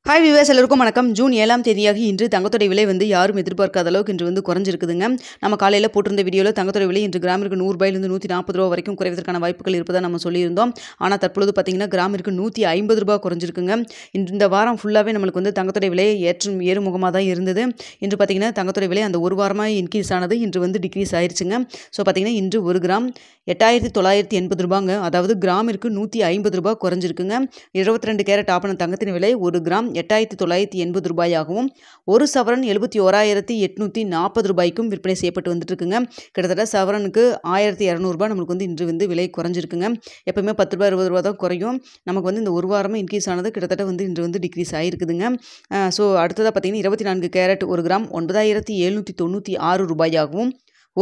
Hi viewers எல்லாருக்கும் வணக்கம். June 7ஆம் தேதியாகி இன்று தங்கத்தோட விலை வந்து யாரும் எதிர்பார்க்காத அளவுக்கு இன்று வந்து குறைஞ்சிருக்குதுங்க. நம்ம காலையில் போட்டிருந்த வீடியோவில் தங்கத்தோட விலை இன்று கிராமிற்கு ரூ. 100 140 வரைக்கும் குறைவதற்கான வாய்ப்புகள் இருப்பதாக நம்ம சொல்லியிருந்தோம். ஆனால் தற்பொழுது பார்த்தீங்கன்னா கிராமிற்கு ரூ. 150 குறைஞ்சிருக்குங்க. இந்த வாரம் ஃபுல்லாகவே நம்மளுக்கு வந்து தங்கத்தோட விலை ஏறுமுகமாக தான் இருந்தது. இன்று பார்த்தீங்கன்னா தங்கத்தோட விலை அந்த ஒரு வாரமாக இன்க்ரீஸ் ஆனது இன்று வந்து டிக்ரீஸ் ஆயிடுச்சுங்க. ஸோ பார்த்தீங்கன்னா இன்று ஒரு கிராம் ரூ. 8980, அதாவது கிராமிற்கு ரூ. 150 குறைஞ்சிருக்குங்க. 22 கேரட் ஆபண தங்கத்தின் விலை ஒரு கிராம் ரூ. 8980 ஒரு சவரன் ரூ. 78,840 விற்பனை செய்யப்பட்டு வந்துட்டு இருக்குங்க. கிட்டத்தட்ட சவரனுக்கு ரூ. 1200 நம்மளுக்கு வந்து இன்று வந்து விலை குறைஞ்சிருக்குங்க. எப்பவுமே ரூ. 10 ரூ. 20 தான் குறையும். நமக்கு வந்து இந்த ஒரு வாரமாக இன்க்ரீஸ் ஆனது கிட்டத்தட்ட வந்து இன்று வந்து டிக்ரீஸ் ஆகிருக்குதுங்க. ஸோ அடுத்ததாக பார்த்தீங்கன்னா 24 கேரட் ஒரு கிராம் ரூ. 9796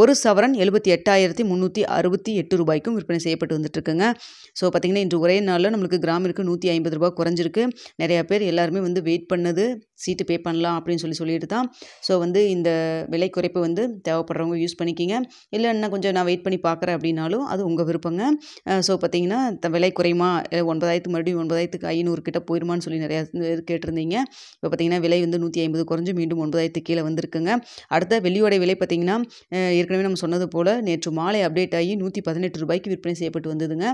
ஒரு சவரன் ரூ. 78,368 விற்பனை செய்யப்பட்டு வந்துட்டு இருக்குங்க. ஸோ பார்த்தீங்கன்னா இன்று ஒரே நாளில் நம்மளுக்கு கிராமிற்கு ரூ. 150 குறைஞ்சிருக்கு. நிறையா பேர் எல்லாருமே வந்து வெயிட் பண்ணது சீட்டு பே பண்ணலாம் அப்படின்னு சொல்லிட்டு தான். ஸோ வந்து இந்த விலை குறைப்பு வந்து தேவைப்படுறவங்க யூஸ் பண்ணிக்கிங்க. இல்லை இன்னும் கொஞ்சம் நான் வெயிட் பண்ணி பார்க்குறேன் அப்படின்னாலும் அது உங்கள் விருப்பங்க. ஸோ பார்த்தீங்கன்னா விலை குறையுமா 9,000 மறுபடியும் 9,500 கிட்ட போயிருமான்னு சொல்லி நிறையா பேர் கேட்டிருந்தீங்க. இப்போ பார்த்தீங்கன்னா விலை வந்து 150 குறைஞ்சு மீண்டும் 9,000 கீழே வந்திருக்குங்க. அடுத்த வெள்ளியோட விலை பார்த்தீங்கன்னா ஏற்கனவே நம்ம சொன்னது போல் நேற்று மாலை அப்டேட் ஆகி ரூ. 118 விற்பனை செய்யப்பட்டு வந்ததுங்க.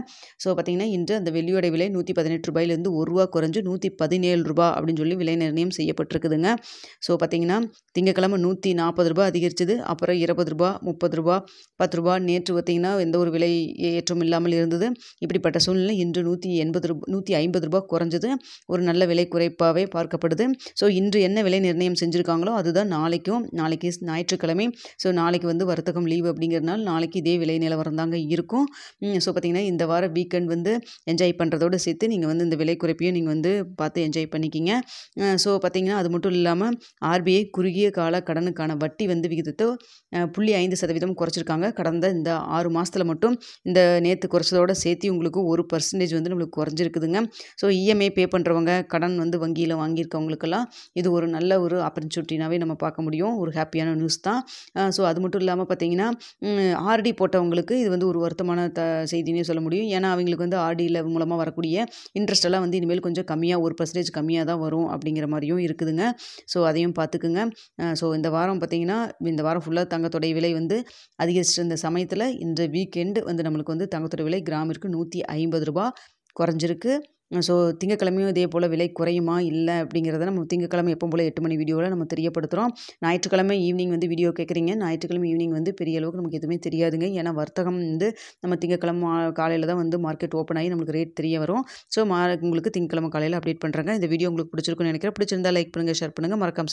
ஸோ பார்த்தீங்கன்னா இன்று அந்த வெள்ளியோட விலை ரூ. 118 ரூ. குறைஞ்சு ரூ. 117 அப்படின்னு சொல்லி விலை நிர்ணயம் செய்யப்பட்டிருக்குதுங்க. ஸோ பார்த்தீங்கன்னா திங்கக்கிழமை ரூ. 140 அதிகரிச்சது. அப்புறம் ரூ. 20 ரூ. 10 நேற்று பார்த்தீங்கன்னா எந்த ஒரு விலை ஏற்றம் இல்லாமல் இருந்தது. இப்படிப்பட்ட சூழ்நிலை இன்று ரூ. 150 குறைஞ்சது ஒரு நல்ல விலை குறைப்பாகவே பார்க்கப்படுது. ஸோ இன்று என்ன விலை நிர்ணயம் செஞ்சுருக்காங்களோ அதுதான் நாளைக்கு ஞாயிற்றுக்கிழமை. ஸோ நாளைக்கு வந்து வர்த்தகம் லீவ் அப்படிங்கிறதுனால நாளைக்கு இதே விலை நிலவரம் தாங்க இருக்கும். ஸோ பார்த்தீங்கன்னா இந்த வாரம் வீக்கெண்ட் வந்து என்ஜாய் பண்ணுறதோடு சேர்த்து நீங்கள் வந்து இந்த விலை குறைப்பையும் நீங்கள் வந்து பார்த்து என்ஜாய் பண்ணிக்கிங்க. ஸோ பார்த்தீங்கன்னா அது மட்டும் இல்லாமல் ஆர்பிஐ குறுகிய கால கடனுக்கான வட்டி வந்து விகிதத்தை 0.5% குறைச்சிருக்காங்க. கடந்த இந்த 6 மாதத்தில் மட்டும் இந்த நேற்று குறைச்சதோடு சேர்த்து உங்களுக்கு 1% வந்து நம்மளுக்கு குறைஞ்சிருக்குதுங்க. ஸோ இஎம்ஐ பே பண்ணுறவங்க கடன் வந்து வங்கியில் வாங்கியிருக்கவங்களுக்கெல்லாம் இது ஒரு நல்ல ஒரு ஆப்பர்ச்சுனிட்டினாவே நம்ம பார்க்க முடியும். ஒரு ஹாப்பியான நியூஸ் தான். ஸோ அது மட்டும் இல்லாமல் பார்த்தீங்கன்னா ஆர்டி போட்டவங்களுக்கு இது வந்து ஒரு வருத்தமான செய்தினே சொல்ல முடியும். ஏன்னா அவங்களுக்கு வந்து ஆர்டியில் மூலமாக வரக்கூடிய இன்ட்ரெஸ்ட் எல்லாம் வந்து இனிமேல் கொஞ்சம் கம்மியாக 1% கம்மியாக தான் வரும் அப்படிங்கிற மாதிரியும் இருக்குதுங்க. ஸோ அதையும் பார்த்துக்குங்க. ஸோ இந்த வாரம் பார்த்தீங்கன்னா இந்த வாரம் ஃபுல்லாக தங்கத்தோடைய விலை வந்து அதிகரிச்சிருந்த சமயத்தில் இந்த வீக்கெண்டு வந்து நம்மளுக்கு வந்து தங்கத்தோட விலை கிராமிற்கு ரூ. 150 குறைஞ்சிருக்கு. ஸோ திங்கக்கிழமையும் இதே போல் விலை குறையுமா இல்லை அப்படிங்கிறத நம்ம திங்கக்கிழமை எப்போ போல் 8 மணி வீடியோவில் நம்ம தெரியப்படுத்துகிறோம். ஞாயிற்றுக்கிழமை ஈவினிங் வந்து வீடியோ கேட்குறீங்க. ஞாயிற்றுக்கிழமை ஈவினிங் வந்து பெரிய அளவுக்கு நமக்கு எதுவுமே தெரியாதுங்க. ஏன்னா வர்த்தகம் வந்து நம்ம திங்கக்கிழமை காலையில் தான் வந்து மார்க்கெட் ஓப்பன் ஆகி நம்மளுக்கு ரேட் தெரிய வரும். ஸோ உங்களுக்கு திங்கக்கிழமை காலையில் அப்டேட் பண்ணுறேங்க. இந்த வீடியோ உங்களுக்கு பிடிச்சிருக்குன்னு நினைக்கிறேன். பிடிச்சிருந்தா லைக் பண்ணுங்கள், ஷேர் பண்ணுங்கள், மறக்காம